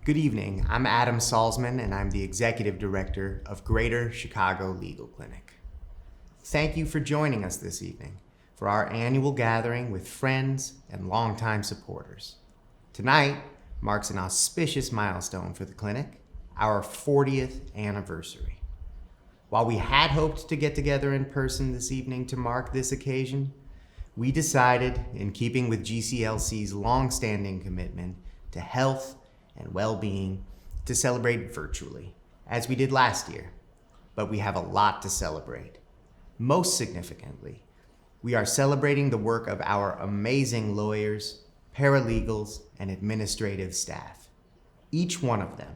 Good evening, I'm Adam Salzman and I'm the Executive Director of Greater Chicago Legal Clinic. Thank you for joining us this evening for our annual gathering with friends and longtime supporters. Tonight marks an auspicious milestone for the clinic, our 40th anniversary. While we had hoped to get together in person this evening to mark this occasion, we decided, in keeping with GCLC's long-standing commitment to health and well-being, to celebrate virtually, as we did last year. But we have a lot to celebrate. Most significantly, we are celebrating the work of our amazing lawyers, paralegals, and administrative staff. Each one of them,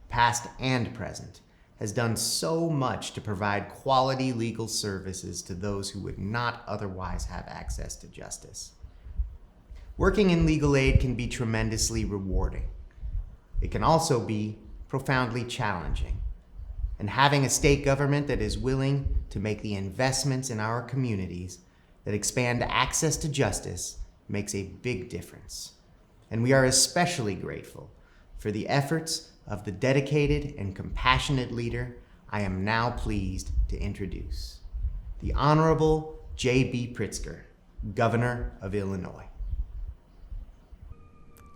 past and present, has done so much to provide quality legal services to those who would not otherwise have access to justice. Working in legal aid can be tremendously rewarding. It can also be profoundly challenging. And having a state government that is willing to make the investments in our communities that expand access to justice makes a big difference. And we are especially grateful for the efforts of the dedicated and compassionate leader I am now pleased to introduce, the Honorable J.B. Pritzker, Governor of Illinois.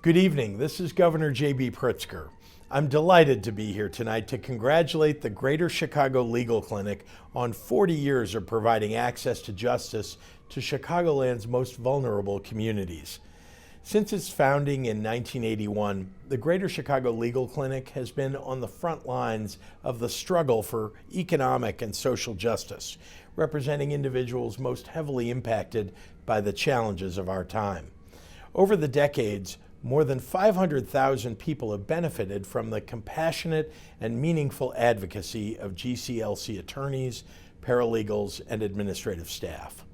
Good evening, this is Governor J.B. Pritzker. I'm delighted to be here tonight to congratulate the Greater Chicago Legal Clinic on 40 years of providing access to justice to Chicagoland's most vulnerable communities. Since its founding in 1981, the Greater Chicago Legal Clinic has been on the front lines of the struggle for economic and social justice, representing individuals most heavily impacted by the challenges of our time. Over the decades, more than 500,000 people have benefited from the compassionate and meaningful advocacy of GCLC attorneys, paralegals, and administrative staff.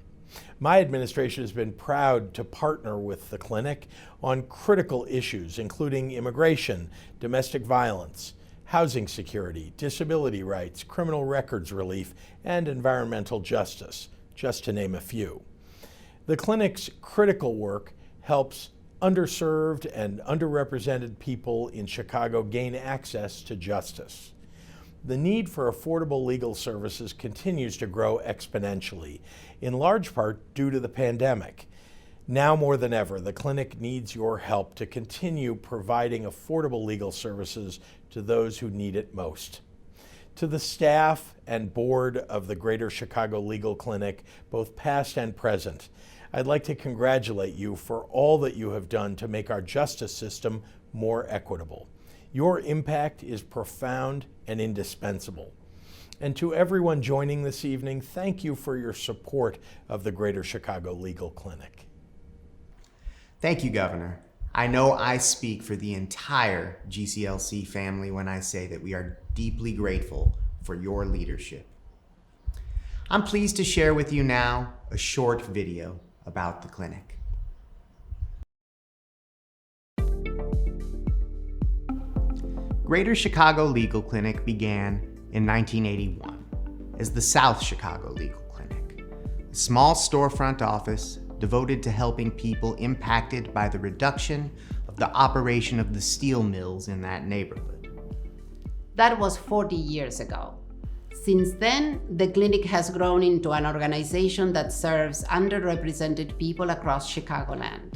My administration has been proud to partner with the clinic on critical issues, including immigration, domestic violence, housing security, disability rights, criminal records relief, and environmental justice, just to name a few. The clinic's critical work helps underserved and underrepresented people in Chicago gain access to justice. The need for affordable legal services continues to grow exponentially, in large part due to the pandemic. Now more than ever, the clinic needs your help to continue providing affordable legal services to those who need it most. To the staff and board of the Greater Chicago Legal Clinic, both past and present, I'd like to congratulate you for all that you have done to make our justice system more equitable. Your impact is profound and indispensable. And to everyone joining this evening, thank you for your support of the Greater Chicago Legal Clinic. Thank you, Governor. I know I speak for the entire GCLC family when I say that we are deeply grateful for your leadership. I'm pleased to share with you now a short video about the clinic. Greater Chicago Legal Clinic began in 1981 as the South Chicago Legal Clinic, a small storefront office devoted to helping people impacted by the reduction of the operation of the steel mills in that neighborhood. That was 40 years ago. Since then, the clinic has grown into an organization that serves underrepresented people across Chicagoland.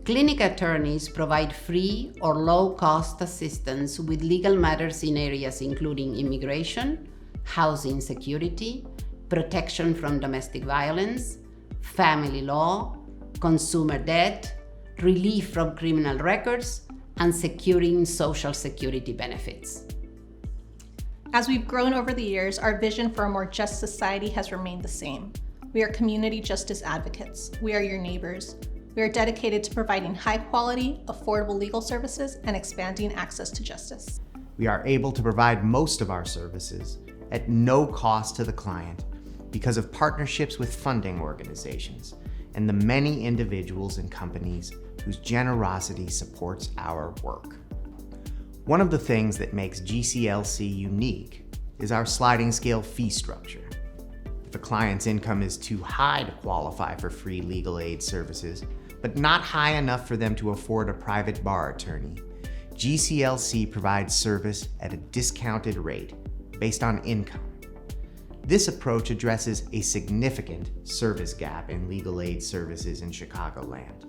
Clinic attorneys provide free or low-cost assistance with legal matters in areas including immigration, housing security, protection from domestic violence, family law, consumer debt, relief from criminal records, and securing Social Security benefits. As we've grown over the years, our vision for a more just society has remained the same. We are community justice advocates. We are your neighbors. We are dedicated to providing high-quality, affordable legal services and expanding access to justice. We are able to provide most of our services at no cost to the client because of partnerships with funding organizations and the many individuals and companies whose generosity supports our work. One of the things that makes GCLC unique is our sliding scale fee structure. If a client's income is too high to qualify for free legal aid services, but not high enough for them to afford a private bar attorney, GCLC provides service at a discounted rate based on income. This approach addresses a significant service gap in legal aid services in Chicagoland.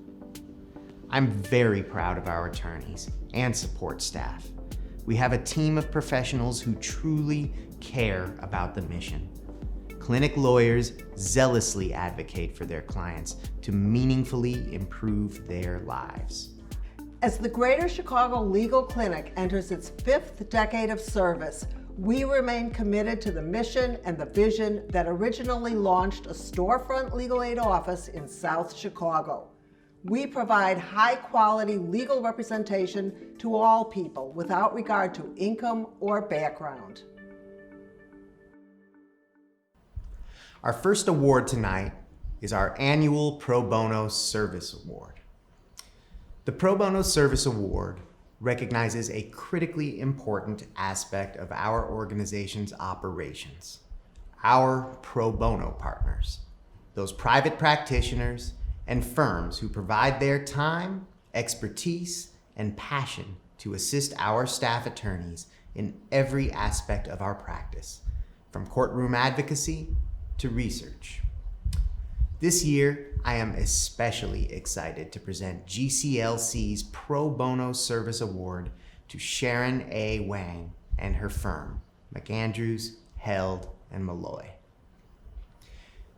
I'm very proud of our attorneys and support staff. We have a team of professionals who truly care about the mission. Clinic lawyers zealously advocate for their clients to meaningfully improve their lives. As the Greater Chicago Legal Clinic enters its 5th decade of service, we remain committed to the mission and the vision that originally launched a storefront legal aid office in South Chicago. We provide high-quality legal representation to all people without regard to income or background. Our first award tonight is our annual Pro Bono Service Award. The Pro Bono Service Award recognizes a critically important aspect of our organization's operations, our pro bono partners, those private practitioners and firms who provide their time, expertise, and passion to assist our staff attorneys in every aspect of our practice, from courtroom advocacy to research. This year, I am especially excited to present GCLC's Pro Bono Service Award to Sharon A. Wang and her firm, McAndrews, Held, and Malloy.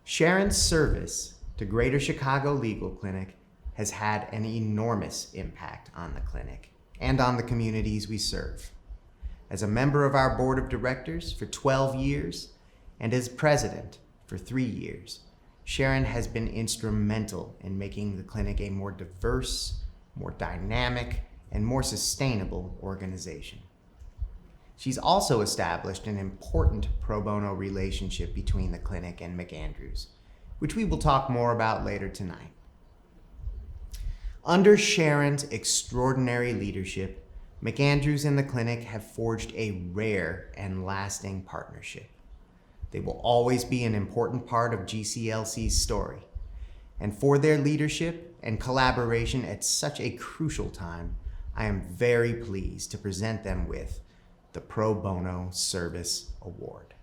Sharon's service to Greater Chicago Legal Clinic has had an enormous impact on the clinic and on the communities we serve. As a member of our board of directors for 12 years and as president for 3 years, Sharon has been instrumental in making the clinic a more diverse, more dynamic, and more sustainable organization. She's also established an important pro bono relationship between the clinic and McAndrews, which we will talk more about later tonight. Under Sharon's extraordinary leadership, McAndrews and the clinic have forged a rare and lasting partnership. They will always be an important part of GCLC's story. And for their leadership and collaboration at such a crucial time, I am very pleased to present them with the Pro Bono Service Award.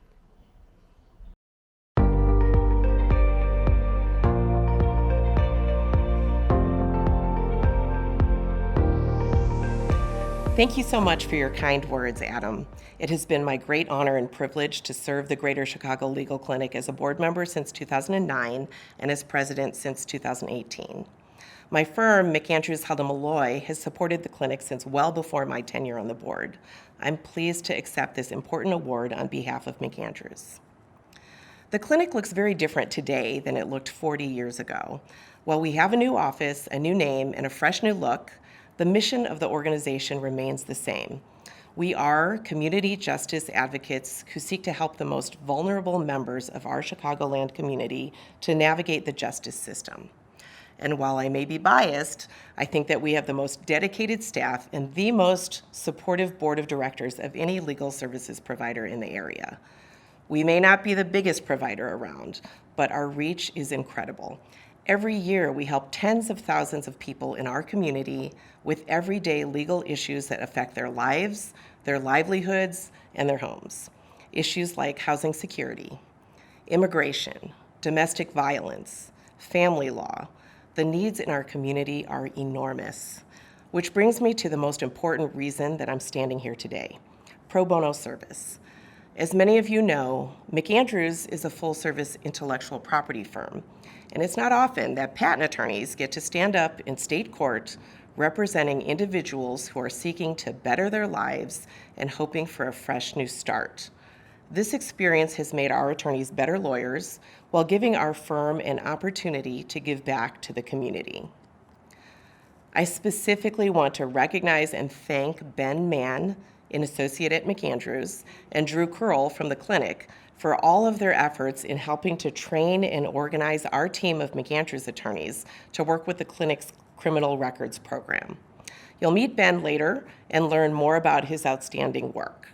Thank you so much for your kind words, Adam. It has been my great honor and privilege to serve the Greater Chicago Legal Clinic as a board member since 2009 and as president since 2018. My firm, McAndrews, Held, and Malloy, has supported the clinic since well before my tenure on the board. I'm pleased to accept this important award on behalf of McAndrews. The clinic looks very different today than it looked 40 years ago. While we have a new office, a new name, and a fresh new look, the mission of the organization remains the same. We are community justice advocates who seek to help the most vulnerable members of our Chicagoland community to navigate the justice system. And while I may be biased, I think that we have the most dedicated staff and the most supportive board of directors of any legal services provider in the area. We may not be the biggest provider around, but our reach is incredible. Every year, we help tens of thousands of people in our community with everyday legal issues that affect their lives, their livelihoods, and their homes. Issues like housing security, immigration, domestic violence, family law. The needs in our community are enormous, which brings me to the most important reason that I'm standing here today: pro bono service. As many of you know, McAndrews is a full-service intellectual property firm, and it's not often that patent attorneys get to stand up in state court representing individuals who are seeking to better their lives and hoping for a fresh new start. This experience has made our attorneys better lawyers while giving our firm an opportunity to give back to the community. I specifically want to recognize and thank Ben Mann, an associate at McAndrews, and Drew Curl from the clinic for all of their efforts in helping to train and organize our team of McAndrews attorneys to work with the clinic's criminal records program. You'll meet Ben later and learn more about his outstanding work.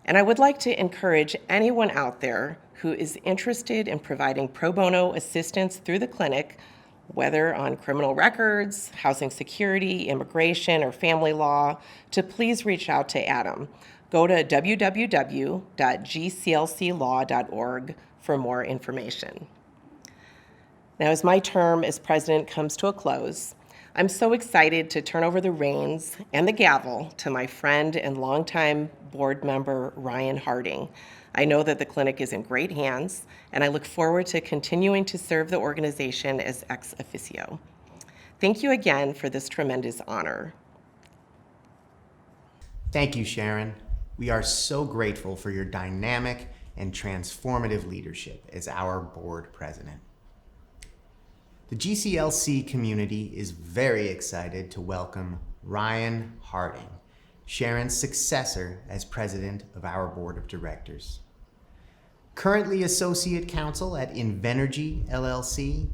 And I would like to encourage anyone out there who is interested in providing pro bono assistance through the clinic, whether on criminal records, housing security, immigration, or family law, to please reach out to Adam. Go to www.gclclaw.org for more information. Now, as my term as president comes to a close, I'm so excited to turn over the reins and the gavel to my friend and longtime board member, Ryan Harding. I know that the clinic is in great hands, and I look forward to continuing to serve the organization as ex officio. Thank you again for this tremendous honor. Thank you, Sharon. We are so grateful for your dynamic and transformative leadership as our board president. The GCLC community is very excited to welcome Ryan Harding, Sharon's successor as president of our board of directors. Currently associate counsel at Invenergy LLC,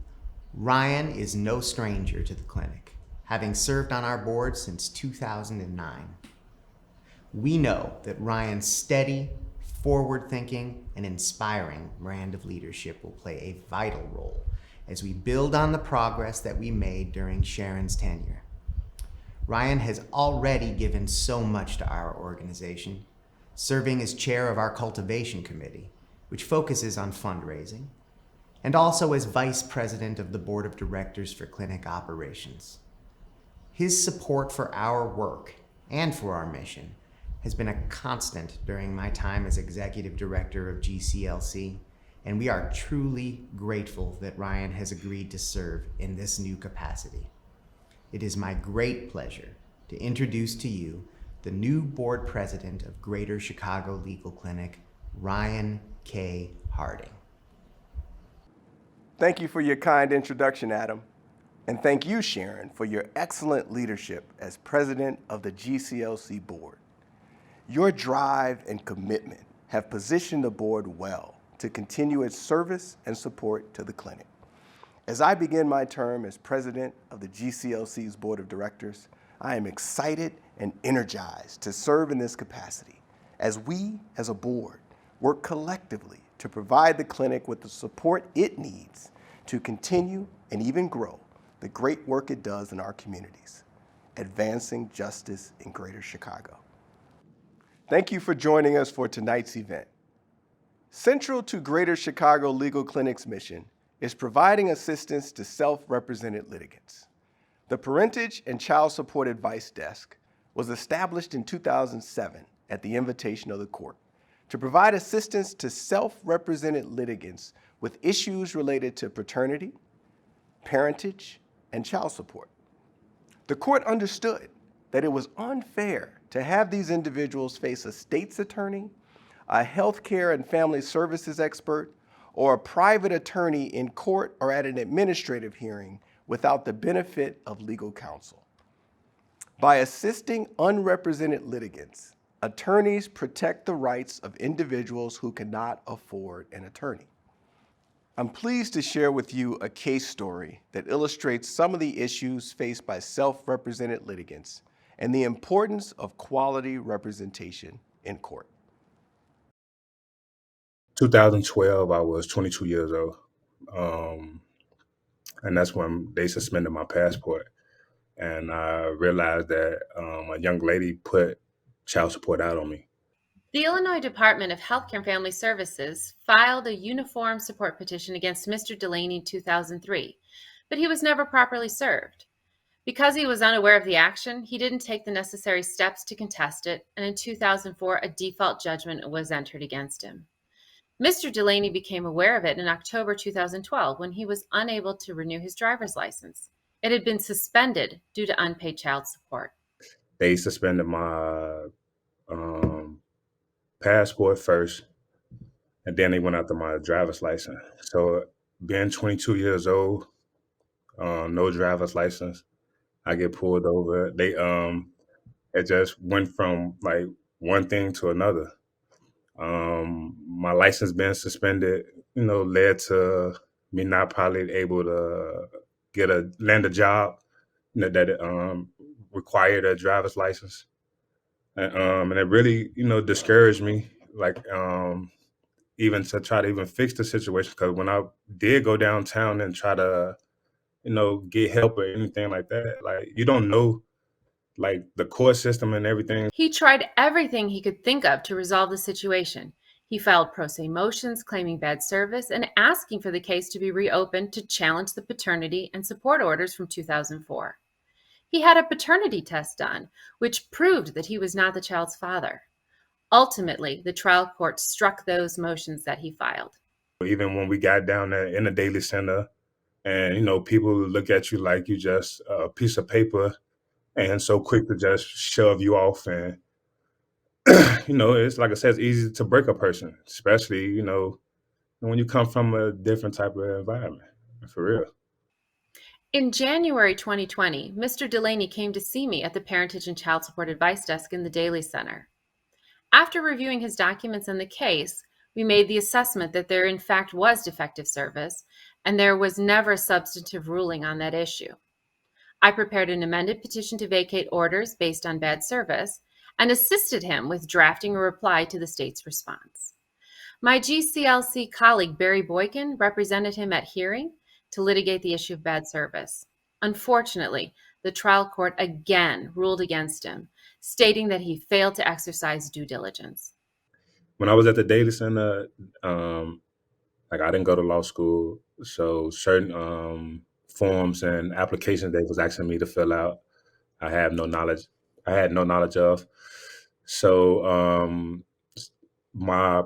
Ryan is no stranger to the clinic, having served on our board since 2009. We know that Ryan's steady, forward-thinking, and inspiring brand of leadership will play a vital role as we build on the progress that we made during Sharon's tenure. Ryan has already given so much to our organization, serving as chair of our cultivation committee, which focuses on fundraising, and also as vice president of the board of directors for clinic operations. His support for our work and for our mission has been a constant during my time as executive director of GCLC, and we are truly grateful that Ryan has agreed to serve in this new capacity. It is my great pleasure to introduce to you the new board president of Greater Chicago Legal Clinic, Ryan K. Harding. Thank you for your kind introduction, Adam. And thank you, Sharon, for your excellent leadership as president of the GCLC board. Your drive and commitment have positioned the board well to continue its service and support to the clinic. As I begin my term as president of the GCLC's board of directors, I am excited and energized to serve in this capacity as we, as a board, work collectively to provide the clinic with the support it needs to continue and even grow the great work it does in our communities, advancing justice in Greater Chicago. Thank you for joining us for tonight's event. Central to Greater Chicago Legal Clinic's mission is providing assistance to self-represented litigants. The Parentage and Child Support Advice Desk was established in 2007 at the invitation of the court to provide assistance to self-represented litigants with issues related to paternity, parentage, and child support. The court understood that it was unfair to have these individuals face a state's attorney, a healthcare and family services expert, or a private attorney in court or at an administrative hearing without the benefit of legal counsel. By assisting unrepresented litigants, attorneys protect the rights of individuals who cannot afford an attorney. I'm pleased to share with you a case story that illustrates some of the issues faced by self-represented litigants and the importance of quality representation in court. 2012, I was 22 years old. And that's when they suspended my passport. And I realized that a young lady put child support out on me. The Illinois Department of Healthcare and Family Services filed a uniform support petition against Mr. Delaney in 2003, but he was never properly served. Because he was unaware of the action, he didn't take the necessary steps to contest it, and in 2004, a default judgment was entered against him. Mr. Delaney became aware of it in October 2012 when he was unable to renew his driver's license. It had been suspended due to unpaid child support. They suspended my passport first, and then they went after my driver's license. So being 22 years old, no driver's license, I get pulled over. They it just went from like one thing to another. My license being suspended, led to me not probably able to land a job, that required a driver's license. And it really, discouraged me, even to try to even fix the situation. Because when I did go downtown and try to get help or anything like that. Like, you don't know, like, the court system and everything. He tried everything he could think of to resolve the situation. He filed pro se motions claiming bad service and asking for the case to be reopened to challenge the paternity and support orders from 2004. He had a paternity test done, which proved that he was not the child's father. Ultimately, the trial court struck those motions that he filed. Even when we got down there in the Daily Center, and people look at you like you just a piece of paper, and so quick to just shove you off. And it's like I said, it's easy to break a person, especially when you come from a different type of environment. For real. In January 2020, Mr. Delaney came to see me at the Parentage and Child Support Advice Desk in the Daily Center. After reviewing his documents and the case, we made the assessment that there in fact was defective service, and there was never a substantive ruling on that issue. I prepared an amended petition to vacate orders based on bad service and assisted him with drafting a reply to the state's response. My GCLC colleague Barry Boykin represented him at hearing to litigate the issue of bad service. Unfortunately, the trial court again ruled against him, stating that he failed to exercise due diligence. When I was at the Daily Center, I didn't go to law school, so certain forms and applications they was asking me to fill out, I had no knowledge of. So my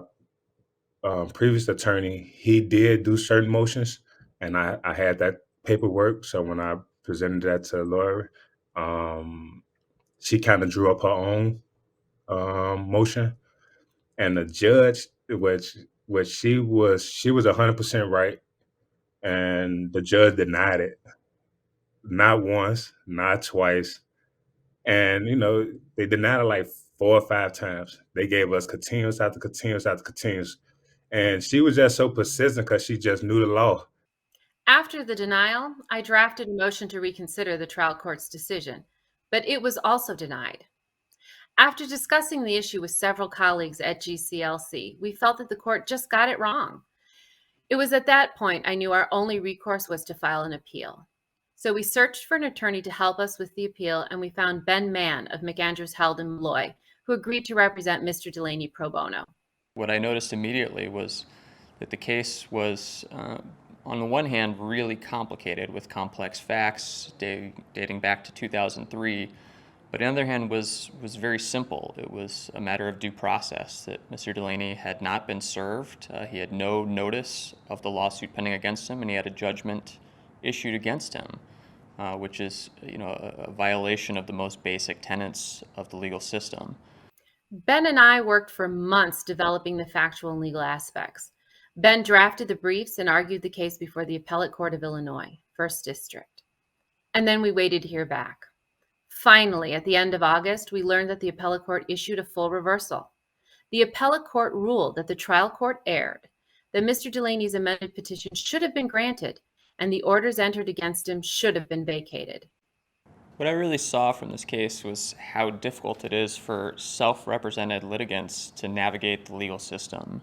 previous attorney, he did do certain motions, and I had that paperwork. So when I presented that to the lawyer, she kind of drew up her own motion, and the judge, which she was 100% right, and the judge denied it, not once, not twice, and they denied it like 4 or 5 times. They gave us continuous after continuous after continuous, and she was just so persistent because she just knew the law. After the denial, I drafted a motion to reconsider the trial court's decision, but it was also denied. After discussing the issue with several colleagues at GCLC, we felt that the court just got it wrong. It was at that point I knew our only recourse was to file an appeal. So we searched for an attorney to help us with the appeal, and we found Ben Mann of McAndrews Held in Malloy, who agreed to represent Mr. Delaney pro bono. What I noticed immediately was that the case was, on the one hand, really complicated with complex facts dating back to 2003, but on the other hand was very simple. It was a matter of due process, that Mr. Delaney had not been served. He had no notice of the lawsuit pending against him, and he had a judgment issued against him, which is a violation of the most basic tenets of the legal system. Ben and I worked for months developing the factual and legal aspects. Ben drafted the briefs and argued the case before the Appellate Court of Illinois, 1st District. And then we waited to hear back. Finally, at the end of August, we learned that the Appellate Court issued a full reversal. The Appellate Court ruled that the trial court erred, that Mr. Delaney's amended petition should have been granted, and the orders entered against him should have been vacated. What I really saw from this case was how difficult it is for self-represented litigants to navigate the legal system.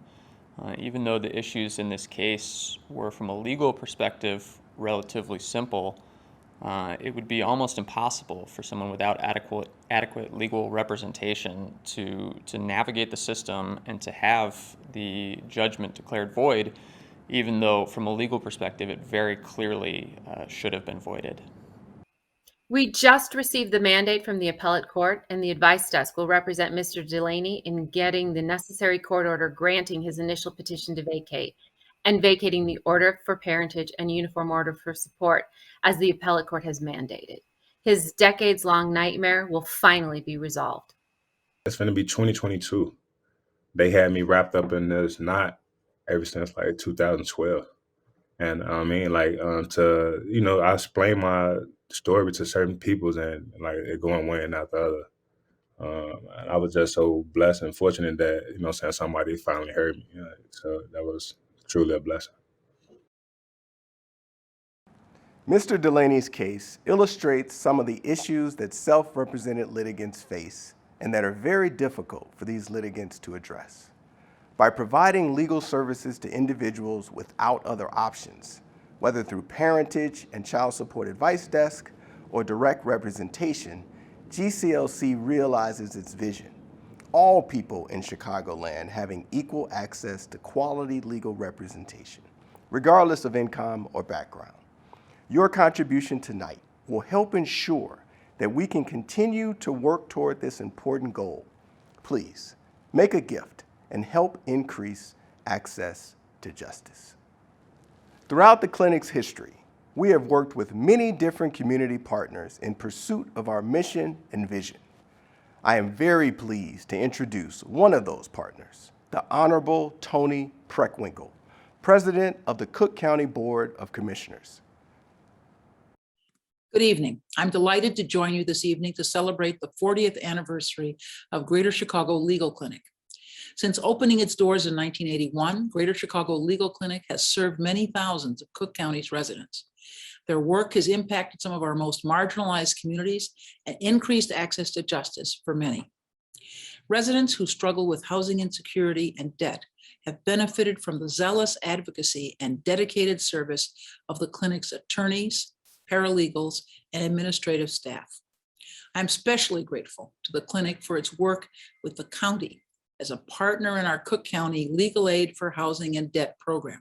Even though the issues in this case were, from a legal perspective, relatively simple, it would be almost impossible for someone without adequate legal representation to navigate the system and to have the judgment declared void, even though from a legal perspective it very clearly should have been voided. We just received the mandate from the Appellate Court, and the advice desk will represent Mr. Delaney in getting the necessary court order granting his initial petition to vacate and vacating the order for parentage and uniform order for support as the Appellate Court has mandated. His decades-long nightmare will finally be resolved. It's going to be 2022. They had me wrapped up in this knot ever since like 2012. And I mean, like, I explain my story to certain peoples, and like it going one and out the other. And I was just so blessed and fortunate that, somebody finally heard me. So that was truly a blessing. Mr. Delaney's case illustrates some of the issues that self-represented litigants face and that are very difficult for these litigants to address. By providing legal services to individuals without other options, Whether through parentage and child support advice desk or direct representation, GCLC realizes its vision. All people in Chicagoland having equal access to quality legal representation, regardless of income or background. Your contribution tonight will help ensure that we can continue to work toward this important goal. Please make a gift and help increase access to justice. Throughout the clinic's history, we have worked with many different community partners in pursuit of our mission and vision. I am very pleased to introduce one of those partners, the Honorable Tony Preckwinkle, President of the Cook County Board of Commissioners. Good evening. I'm delighted to join you this evening to celebrate the 40th anniversary of Greater Chicago Legal Clinic. Since opening its doors in 1981, Greater Chicago Legal Clinic has served many thousands of Cook County's residents. Their work has impacted some of our most marginalized communities and increased access to justice for many. Residents who struggle with housing insecurity and debt have benefited from the zealous advocacy and dedicated service of the clinic's attorneys, paralegals, and administrative staff. I'm especially grateful to the clinic for its work with the county as a partner in our Cook County Legal Aid for Housing and Debt program.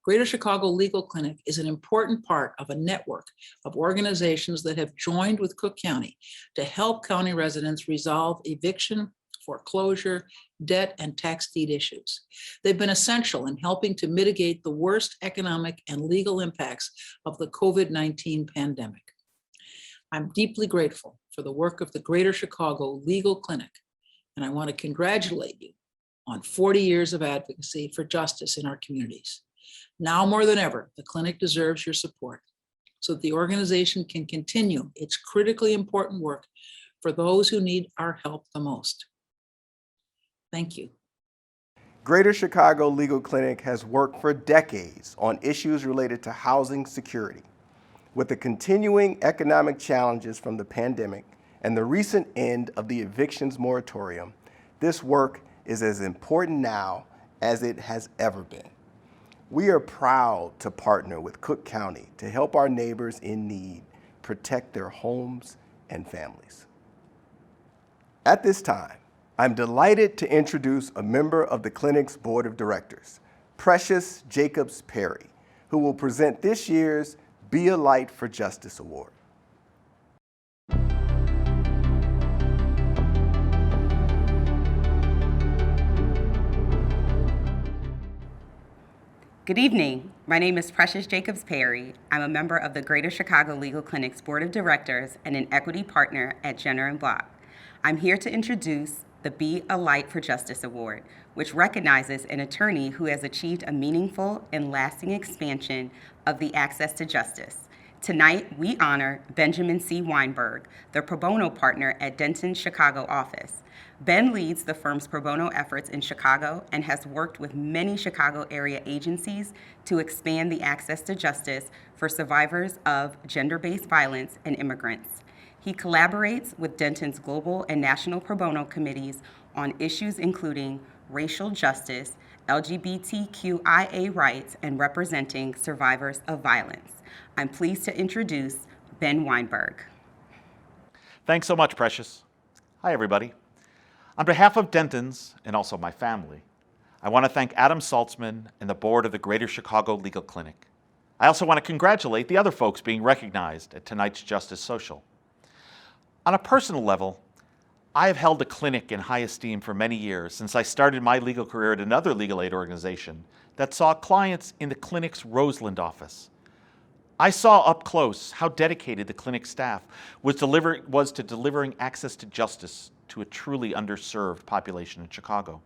Greater Chicago Legal Clinic is an important part of a network of organizations that have joined with Cook County to help county residents resolve eviction, foreclosure, debt, and tax deed issues. They've been essential in helping to mitigate the worst economic and legal impacts of the COVID-19 pandemic. I'm deeply grateful for the work of the Greater Chicago Legal Clinic, and I want to congratulate you on 40 years of advocacy for justice in our communities. Now more than ever, the clinic deserves your support so that the organization can continue its critically important work for those who need our help the most. Thank you. Greater Chicago Legal Clinic has worked for decades on issues related to housing security. With the continuing economic challenges from the pandemic and the recent end of the evictions moratorium, this work is as important now as it has ever been. We are proud to partner with Cook County to help our neighbors in need protect their homes and families. At this time, I'm delighted to introduce a member of the clinic's board of directors, Precious Jacobs Perry, who will present this year's Be a Light for Justice Award. Good evening. My name is Precious Jacobs Perry. I'm a member of the Greater Chicago Legal Clinic's Board of Directors and an equity partner at Jenner & Block. I'm here to introduce the Be a Light for Justice Award, which recognizes an attorney who has achieved a meaningful and lasting expansion of the access to justice. Tonight, we honor Benjamin C. Weinberg, the pro bono partner at Denton's Chicago office. Ben leads the firm's pro bono efforts in Chicago and has worked with many Chicago area agencies to expand the access to justice for survivors of gender-based violence and immigrants. He collaborates with Denton's global and national pro bono committees on issues including racial justice, LGBTQIA rights, and representing survivors of violence. I'm pleased to introduce Ben Weinberg. Thanks so much, Precious. Hi, everybody. On behalf of Denton's and also my family, I want to thank Adam Saltzman and the board of the Greater Chicago Legal Clinic. I also want to congratulate the other folks being recognized at tonight's Justice Social. On a personal level, I have held the clinic in high esteem for many years since I started my legal career at another legal aid organization that saw clients in the clinic's Roseland office. I saw up close how dedicated the clinic staff was to delivering access to justice to a truly underserved population in Chicago.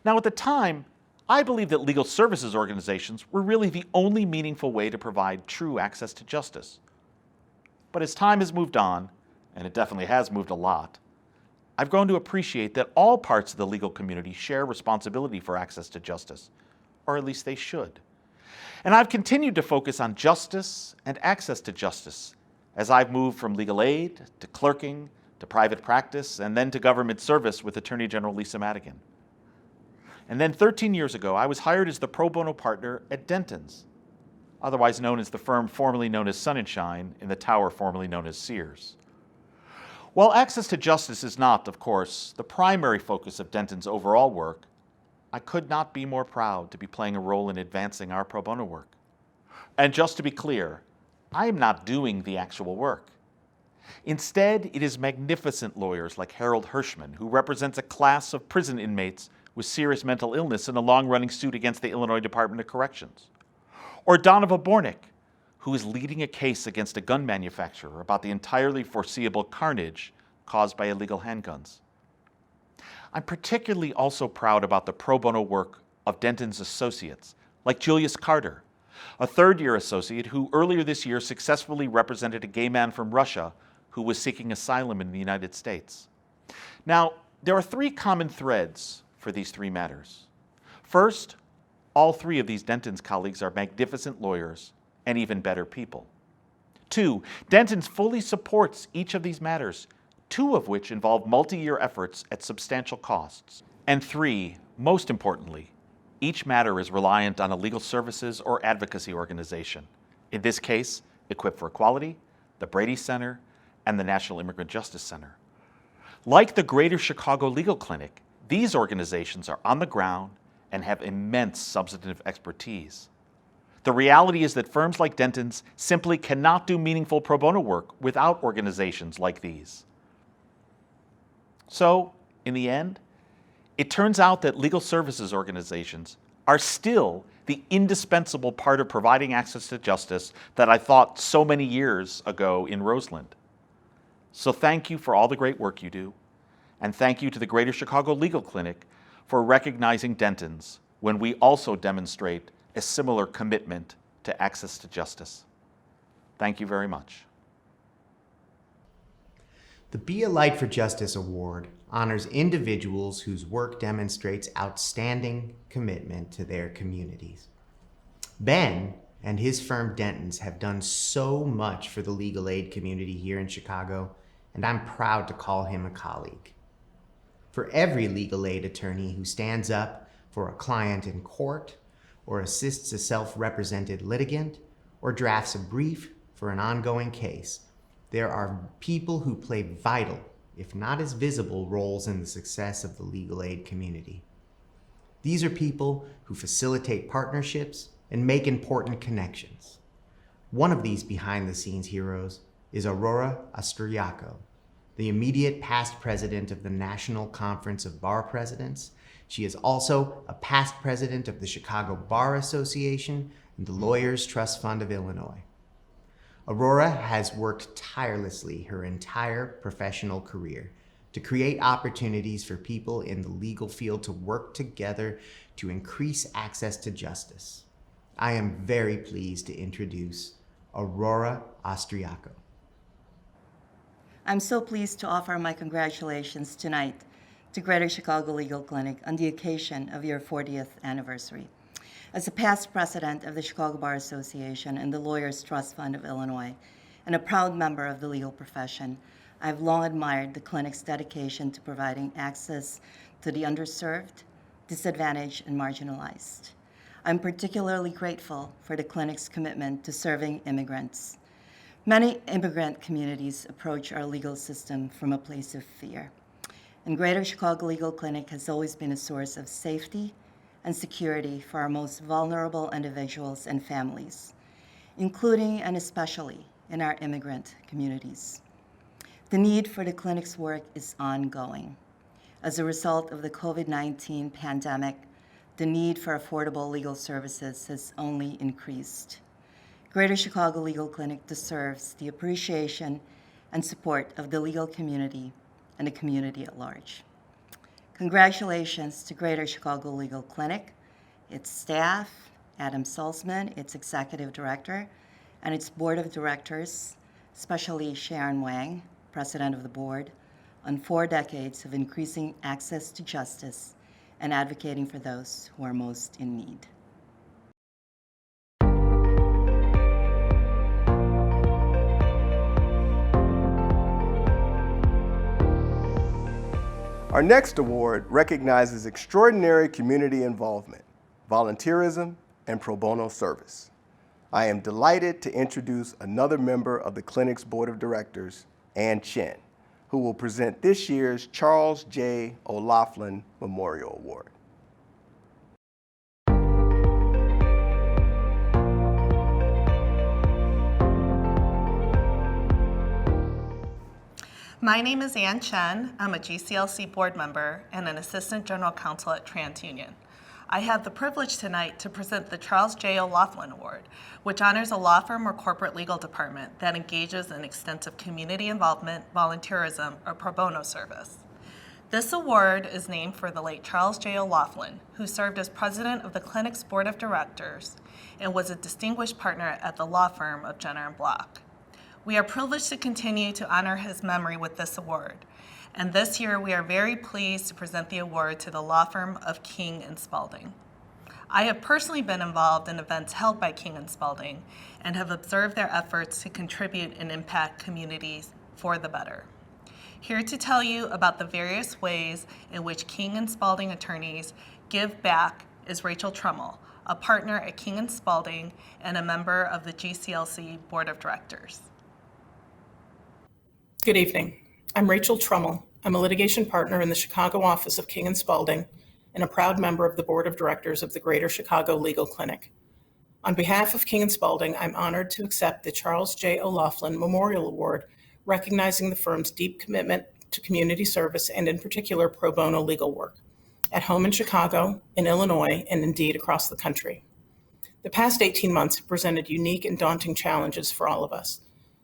Now, at the time, I believed that legal services organizations were really the only meaningful way to provide true access to justice. But as time has moved on, and it definitely has moved a lot, I've grown to appreciate that all parts of the legal community share responsibility for access to justice, or at least they should. And I've continued to focus on justice and access to justice as I've moved from legal aid to clerking to private practice and then to government service with Attorney General Lisa Madigan. And then 13 years ago, I was hired as the pro bono partner at Denton's. otherwise known as the firm formerly known as Sun & Shine in the tower formerly known as Sears. While access to justice is not, of course, the primary focus of Denton's overall work, I could not be more proud to be playing a role in advancing our pro bono work. And just to be clear, I am not doing the actual work. Instead, it is magnificent lawyers like Harold Hirschman, who represents a class of prison inmates with serious mental illness in a long-running suit against the Illinois Department of Corrections. Or Donovan Bornick, who is leading a case against a gun manufacturer about the entirely foreseeable carnage caused by illegal handguns. I'm particularly also proud about the pro bono work of Denton's associates, like Julius Carter, a third-year associate who earlier this year successfully represented a gay man from Russia who was seeking asylum in the United States. Now, there are three common threads for these three matters. First, all three of these Denton's colleagues are magnificent lawyers and even better people. Two, Denton's fully supports each of these matters, two of which involve multi-year efforts at substantial costs. And three, most importantly, each matter is reliant on a legal services or advocacy organization. In this case, Equip for Equality, the Brady Center, and the National Immigrant Justice Center. Like the Greater Chicago Legal Clinic, these organizations are on the ground and have immense substantive expertise. The reality is that firms like Denton's simply cannot do meaningful pro bono work without organizations like these. So, in the end, it turns out that legal services organizations are still the indispensable part of providing access to justice that I thought so many years ago in Roseland. So thank you for all the great work you do, and thank you to the Greater Chicago Legal Clinic for recognizing Denton's when we also demonstrate a similar commitment to access to justice. Thank you very much. The Be a Light for Justice Award honors individuals whose work demonstrates outstanding commitment to their communities. Ben and his firm Denton's have done so much for the legal aid community here in Chicago, and I'm proud to call him a colleague. For every legal aid attorney who stands up for a client in court, or assists a self-represented litigant, or drafts a brief for an ongoing case, there are people who play vital, if not as visible, roles in the success of the legal aid community. These are people who facilitate partnerships and make important connections. One of these behind-the-scenes heroes is Aurora Austriaco, the immediate past president of the National Conference of Bar Presidents. She is also a past president of the Chicago Bar Association and the Lawyers Trust Fund of Illinois. Aurora has worked tirelessly her entire professional career to create opportunities for people in the legal field to work together to increase access to justice. I am very pleased to introduce Aurora Austriaco. I'm so pleased to offer my congratulations tonight to Greater Chicago Legal Clinic on the occasion of your 40th anniversary. As a past president of the Chicago Bar Association and the Lawyers Trust Fund of Illinois, and a proud member of the legal profession, I've long admired the clinic's dedication to providing access to the underserved, disadvantaged, and marginalized. I'm particularly grateful for the clinic's commitment to serving immigrants. Many immigrant communities approach our legal system from a place of fear. And Greater Chicago Legal Clinic has always been a source of safety and security for our most vulnerable individuals and families, including and especially in our immigrant communities. The need for the clinic's work is ongoing. As a result of the COVID-19 pandemic, the need for affordable legal services has only increased. Greater Chicago Legal Clinic deserves the appreciation and support of the legal community and the community at large. Congratulations to Greater Chicago Legal Clinic, its staff, Adam Salzman, its executive director, and its board of directors, especially Sharon Wang, president of the board, on 4 decades of increasing access to justice and advocating for those who are most in need. Our next award recognizes extraordinary community involvement, volunteerism, and pro bono service. I am delighted to introduce another member of the clinic's board of directors, Ann Chen, who will present this year's Charles J. O'Laughlin Memorial Award. My name is Ann Chen. I'm a GCLC board member and an assistant general counsel at TransUnion. I have the privilege tonight to present the Charles J. O'Laughlin Award, which honors a law firm or corporate legal department that engages in extensive community involvement, volunteerism, or pro bono service. This award is named for the late Charles J. O'Laughlin, who served as president of the clinic's board of directors and was a distinguished partner at the law firm of Jenner & Block. We are privileged to continue to honor his memory with this award. And this year, we are very pleased to present the award to the law firm of King & Spalding. I have personally been involved in events held by King & Spalding and have observed their efforts to contribute and impact communities for the better. Here to tell you about the various ways in which King & Spalding attorneys give back is Rachel Trummel, a partner at King & Spalding and a member of the GCLC Board of Directors. Good evening. I'm Rachel Trummel. I'm a litigation partner in the Chicago office of King & Spalding and a proud member of the board of directors of the Greater Chicago Legal Clinic. On behalf of King & Spalding, I'm honored to accept the Charles J. O'Laughlin Memorial Award, recognizing the firm's deep commitment to community service and in particular pro bono legal work, at home in Chicago, in Illinois, and indeed across the country. The past 18 months have presented unique and daunting challenges for all of us,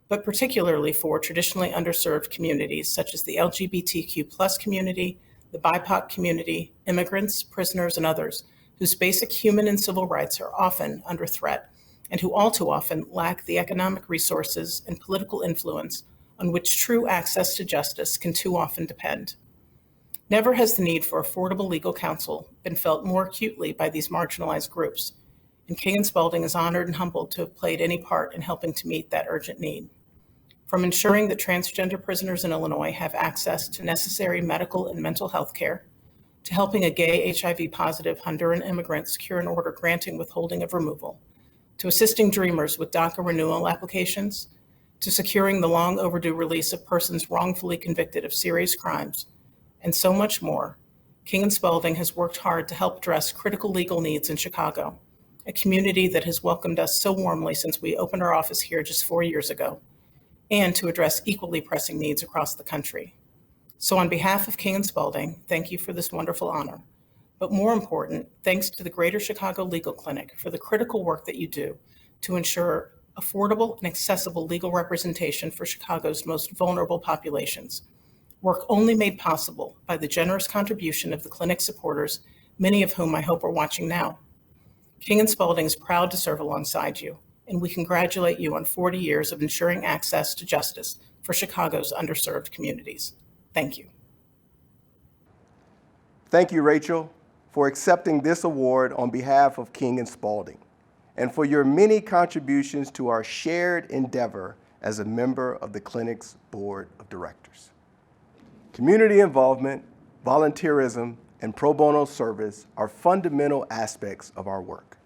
but particularly for traditionally underserved communities such as the LGBTQ+ community, the BIPOC community, immigrants, prisoners, and others, whose basic human and civil rights are often under threat, and who all too often lack the economic resources and political influence on which true access to justice can too often depend. Never has the need for affordable legal counsel been felt more acutely by these marginalized groups, and King & Spalding is honored and humbled to have played any part in helping to meet that urgent need. From ensuring that transgender prisoners in Illinois have access to necessary medical and mental health care, to helping a gay HIV-positive Honduran immigrant secure an order granting withholding of removal, to assisting Dreamers with DACA renewal applications, to securing the long overdue release of persons wrongfully convicted of serious crimes, and so much more, King & Spalding has worked hard to help address critical legal needs in Chicago, a community that has welcomed us so warmly since we opened our office here just 4 years ago, and to address equally pressing needs across the country. So on behalf of King & Spalding, thank you for this wonderful honor. But more important, thanks to the Greater Chicago Legal Clinic for the critical work that you do to ensure affordable and accessible legal representation for Chicago's most vulnerable populations. Work only made possible by the generous contribution of the clinic supporters, many of whom I hope are watching now. King & Spalding is proud to serve alongside you, and we congratulate you on 40 years of ensuring access to justice for Chicago's underserved communities. Thank you. Thank you, Rachel, for accepting this award on behalf of King & Spalding, and for your many contributions to our shared endeavor as a member of the clinic's board of directors. Community involvement, volunteerism, and pro bono service are fundamental aspects of our work.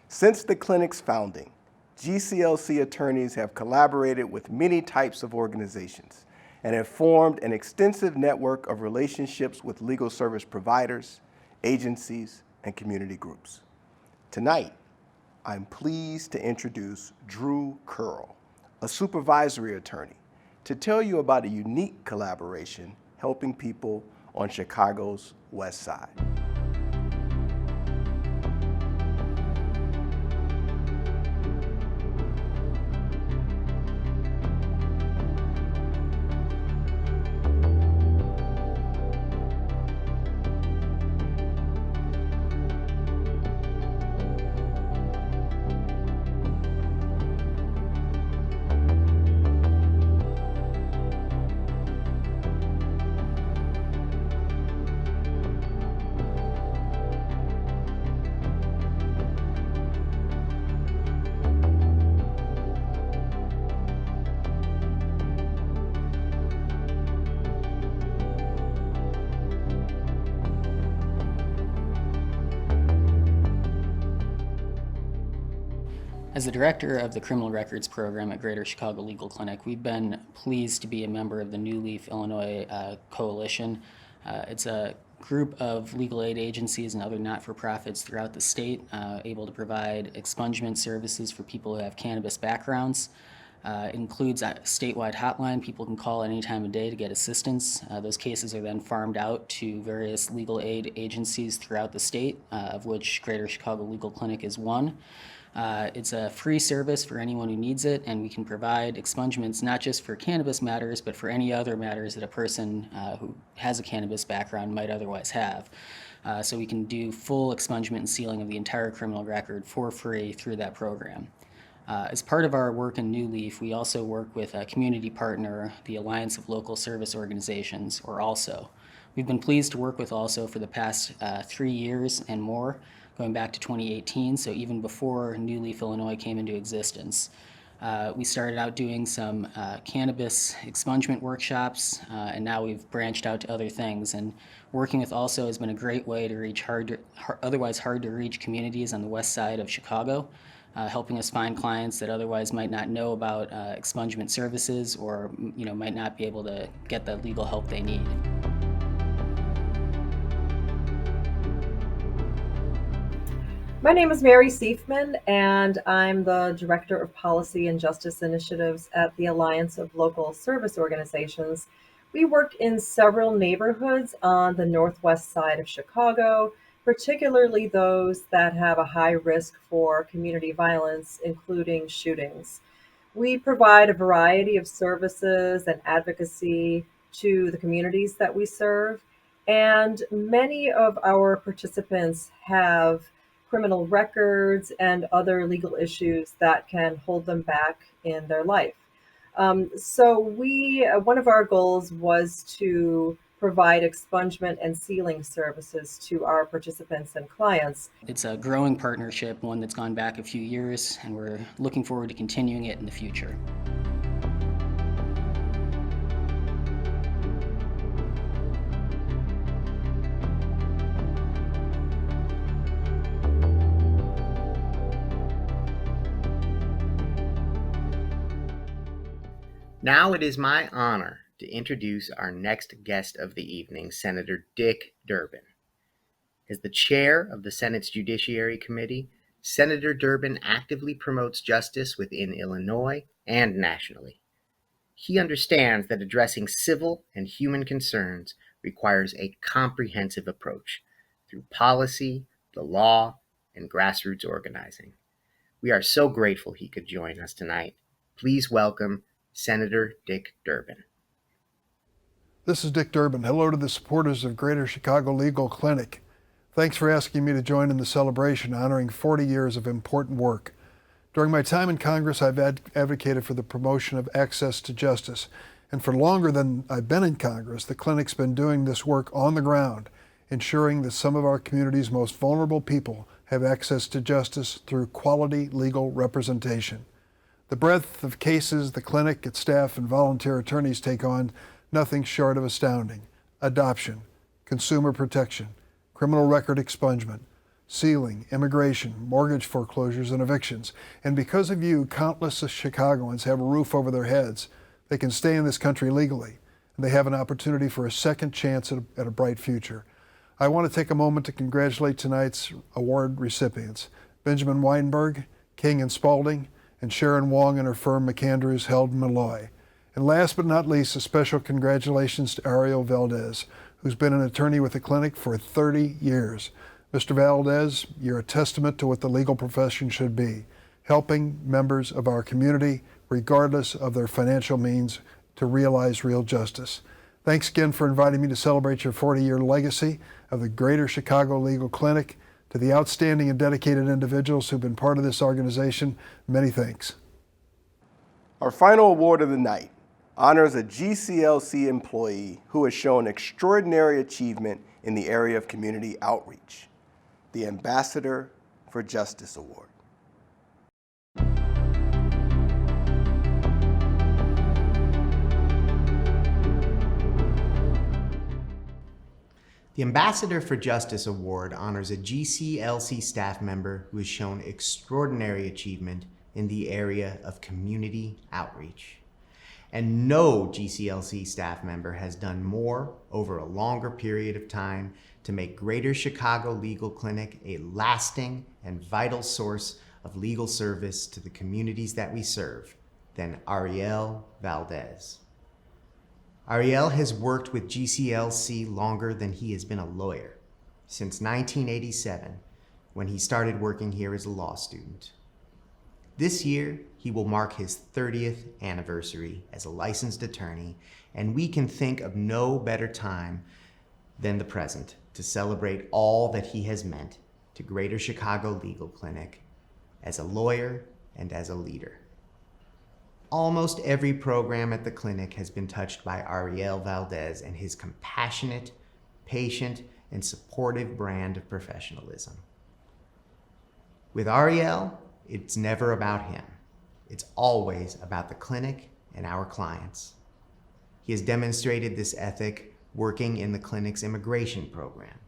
Since the clinic's founding, GCLC attorneys have collaborated with many types of organizations and have formed an extensive network of relationships with legal service providers, agencies, and community groups. Tonight, I'm pleased to introduce Drew Curl, a supervisory attorney, to tell you about a unique collaboration helping people on Chicago's West Side. As the director of the Criminal Records Program at Greater Chicago Legal Clinic, we've been pleased to be a member of the New Leaf Illinois Coalition. It's a group of legal aid agencies and other not-for-profits throughout the state able to provide expungement services for people who have cannabis backgrounds. It includes a statewide hotline people can call any time of day to get assistance. Those cases are then farmed out to various legal aid agencies throughout the state, of which Greater Chicago Legal Clinic is one. It's a free service for anyone who needs it, and we can provide expungements not just for cannabis matters, but for any other matters that a person who has a cannabis background might otherwise have. So we can do full expungement and sealing of the entire criminal record for free through that program. As part of our work in New Leaf, we also work with a community partner, the Alliance of Local Service Organizations, or ALSO. We've been pleased to work with ALSO for the past 3 years and more, going back to 2018, so even before New Leaf, Illinois came into existence. We started out doing some cannabis expungement workshops, and now we've branched out to other things. And working with ALSO has been a great way to reach otherwise hard to reach communities on the west side of Chicago, helping us find clients that otherwise might not know about expungement services or might not be able to get the legal help they need. My name is Mary Seifman, and I'm the Director of Policy and Justice Initiatives at the Alliance of Local Service Organizations. We work in several neighborhoods on the northwest side of Chicago, particularly those that have a high risk for community violence, including shootings. We provide a variety of services and advocacy to the communities that we serve, and many of our participants have criminal records and other legal issues that can hold them back in their life. So one of our goals was to provide expungement and sealing services to our participants and clients. It's a growing partnership, one that's gone back a few years, and we're looking forward to continuing it in the future. Now it is my honor to introduce our next guest of the evening, Senator Dick Durbin. As the chair of the Senate's Judiciary Committee, Senator Durbin actively promotes justice within Illinois and nationally. He understands that addressing civil and human concerns requires a comprehensive approach through policy, the law, and grassroots organizing. We are so grateful he could join us tonight. Please welcome Senator Dick Durbin. This is Dick Durbin. Hello to the supporters of Greater Chicago Legal Clinic. Thanks for asking me to join in the celebration honoring 40 years of important work. During my time in Congress, I've advocated for the promotion of access to justice. And for longer than I've been in Congress, the clinic's been doing this work on the ground, ensuring that some of our community's most vulnerable people have access to justice through quality legal representation. The breadth of cases the clinic, its staff, and volunteer attorneys take on, nothing short of astounding. Adoption, consumer protection, criminal record expungement, sealing, immigration, mortgage foreclosures, and evictions. And because of you, countless Chicagoans have a roof over their heads. They can stay in this country legally, and they have an opportunity for a second chance at a bright future. I want to take a moment to congratulate tonight's award recipients, Benjamin Weinberg, King and Spalding, and Sharon Wong and her firm McAndrews, Held and Malloy. And last but not least, a special congratulations to Ariel Valdez, who's been an attorney with the clinic for 30 years. Mr. Valdez, you're a testament to what the legal profession should be, helping members of our community, regardless of their financial means, to realize real justice. Thanks again for inviting me to celebrate your 40-year legacy of the Greater Chicago Legal Clinic. To the outstanding and dedicated individuals who've been part of this organization, many thanks. Our final award of the night honors a GCLC employee who has shown extraordinary achievement in the area of community outreach, the Ambassador for Justice Award. The Ambassador for Justice Award honors a GCLC staff member who has shown extraordinary achievement in the area of community outreach. And no GCLC staff member has done more over a longer period of time to make Greater Chicago Legal Clinic a lasting and vital source of legal service to the communities that we serve than Ariel Valdez. Ariel has worked with GCLC longer than he has been a lawyer, since 1987, when he started working here as a law student. This year, he will mark his 30th anniversary as a licensed attorney, and we can think of no better time than the present to celebrate all that he has meant to Greater Chicago Legal Clinic as a lawyer and as a leader. Almost every program at the clinic has been touched by Ariel Valdez and his compassionate, patient, and supportive brand of professionalism. With Ariel, it's never about him. It's always about the clinic and our clients. He has demonstrated this ethic working in the clinic's immigration program,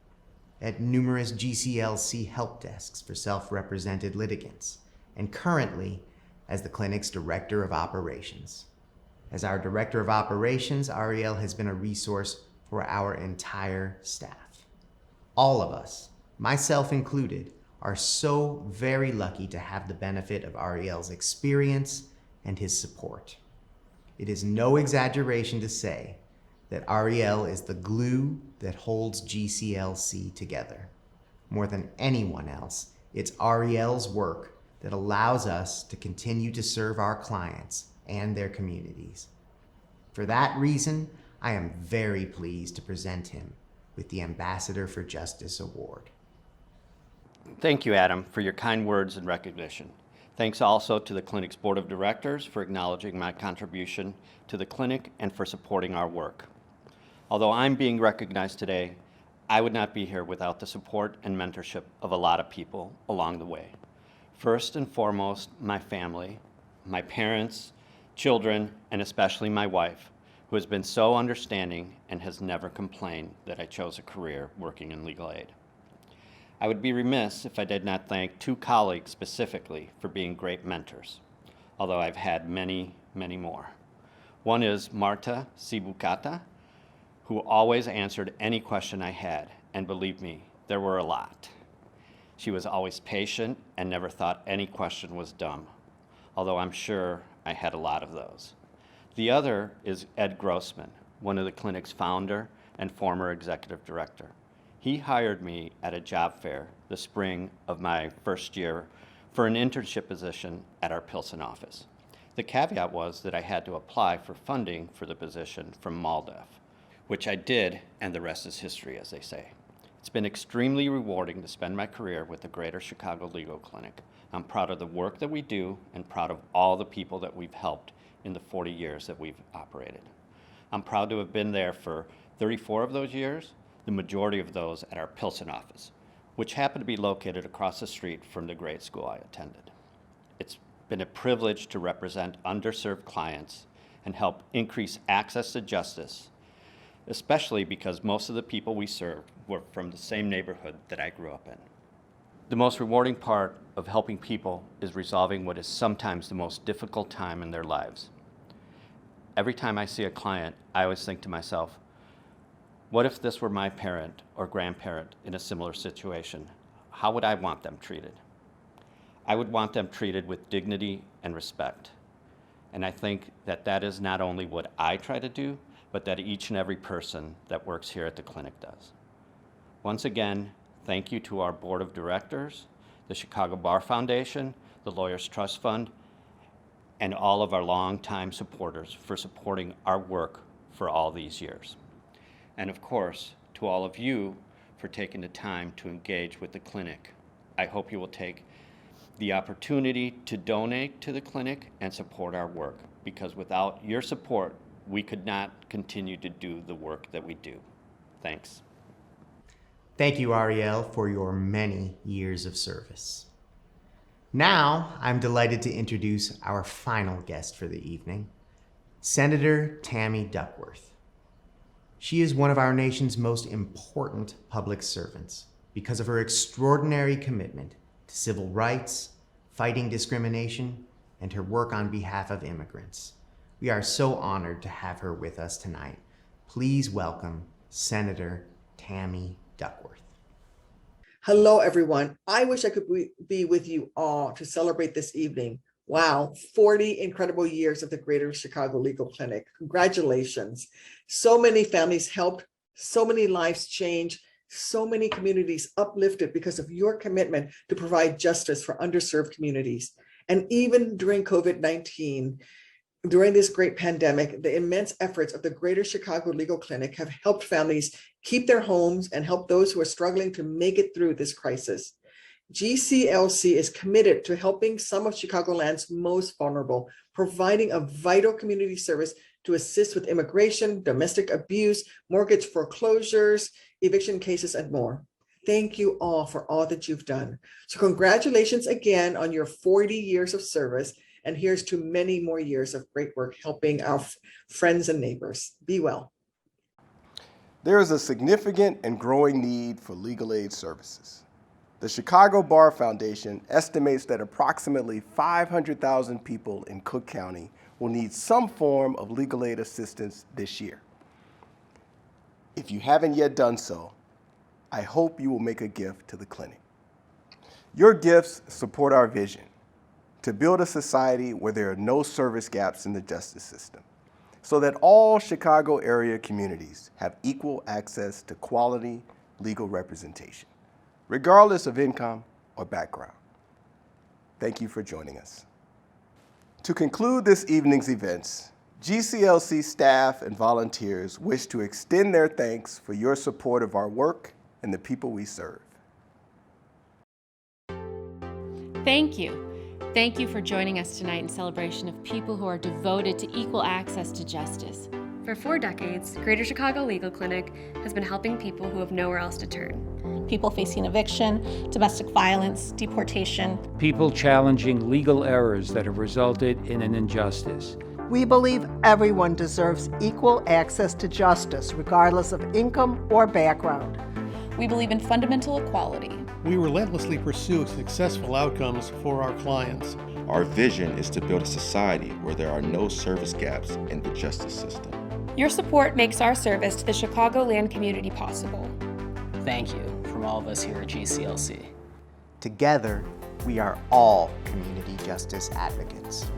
at numerous GCLC help desks for self-represented litigants, and currently as the clinic's Director of Operations. As our Director of Operations, Ariel has been a resource for our entire staff. All of us, myself included, are so very lucky to have the benefit of Ariel's experience and his support. It is no exaggeration to say that Ariel is the glue that holds GCLC together. More than anyone else, it's Ariel's work that allows us to continue to serve our clients and their communities. For that reason, I am very pleased to present him with the Ambassador for Justice Award. Thank you, Adam, for your kind words and recognition. Thanks also to the clinic's board of directors for acknowledging my contribution to the clinic and for supporting our work. Although I'm being recognized today, I would not be here without the support and mentorship of a lot of people along the way. First and foremost, my family, my parents, children, and especially my wife, who has been so understanding and has never complained that I chose a career working in legal aid. I would be remiss if I did not thank two colleagues specifically for being great mentors, although I've had many, many more. One is Marta Sibukata, who always answered any question I had, and believe me, there were a lot. She was always patient and never thought any question was dumb, although I'm sure I had a lot of those. The other is Ed Grossman, one of the clinic's founder and former executive director. He hired me at a job fair the spring of my first year for an internship position at our Pilsen office. The caveat was that I had to apply for funding for the position from MALDEF, which I did, and the rest is history, as they say. It's been extremely rewarding to spend my career with the Greater Chicago Legal Clinic. I'm proud of the work that we do and proud of all the people that we've helped in the 40 years that we've operated. I'm proud to have been there for 34 of those years, the majority of those at our Pilsen office, which happened to be located across the street from the grade school I attended. It's been a privilege to represent underserved clients and help increase access to justice, especially because most of the people we served were from the same neighborhood that I grew up in. The most rewarding part of helping people is resolving what is sometimes the most difficult time in their lives. Every time I see a client, I always think to myself, what if this were my parent or grandparent in a similar situation? How would I want them treated? I would want them treated with dignity and respect. And I think that that is not only what I try to do, but that each and every person that works here at the clinic does. Once again, thank you to our board of directors, the Chicago Bar Foundation, the Lawyers Trust Fund, and all of our longtime supporters for supporting our work for all these years. And of course, to all of you for taking the time to engage with the clinic. I hope you will take the opportunity to donate to the clinic and support our work, because without your support, we could not continue to do the work that we do. Thanks. Thank you, Ariel, for your many years of service. Now, I'm delighted to introduce our final guest for the evening, Senator Tammy Duckworth. She is one of our nation's most important public servants because of her extraordinary commitment to civil rights, fighting discrimination, and her work on behalf of immigrants. We are so honored to have her with us tonight. Please welcome Senator Tammy Duckworth. Hello, everyone. I wish I could be with you all to celebrate this evening. Wow, 40 incredible years of the Greater Chicago Legal Clinic. Congratulations. So many families helped, so many lives changed, so many communities uplifted because of your commitment to provide justice for underserved communities. And even during COVID-19, during this great pandemic, the immense efforts of the Greater Chicago Legal Clinic have helped families keep their homes and help those who are struggling to make it through this crisis. GCLC is committed to helping some of Chicagoland's most vulnerable, providing a vital community service to assist with immigration, domestic abuse, mortgage foreclosures, eviction cases, and more. Thank you all for all that you've done. So congratulations again on your 40 years of service, and here's to many more years of great work helping our friends and neighbors. Be well. There is a significant and growing need for legal aid services. The Chicago Bar Foundation estimates that approximately 500,000 people in Cook County will need some form of legal aid assistance this year. If you haven't yet done so, I hope you will make a gift to the clinic. Your gifts support our vision to build a society where there are no service gaps in the justice system, so that all Chicago area communities have equal access to quality legal representation, regardless of income or background. Thank you for joining us. To conclude this evening's events, GCLC staff and volunteers wish to extend their thanks for your support of our work and the people we serve. Thank you. Thank you for joining us tonight in celebration of people who are devoted to equal access to justice. For 4 decades, Greater Chicago Legal Clinic has been helping people who have nowhere else to turn. People facing eviction, domestic violence, deportation. People challenging legal errors that have resulted in an injustice. We believe everyone deserves equal access to justice, regardless of income or background. We believe in fundamental equality. We relentlessly pursue successful outcomes for our clients. Our vision is to build a society where there are no service gaps in the justice system. Your support makes our service to the Chicagoland community possible. Thank you from all of us here at GCLC. Together, we are all community justice advocates.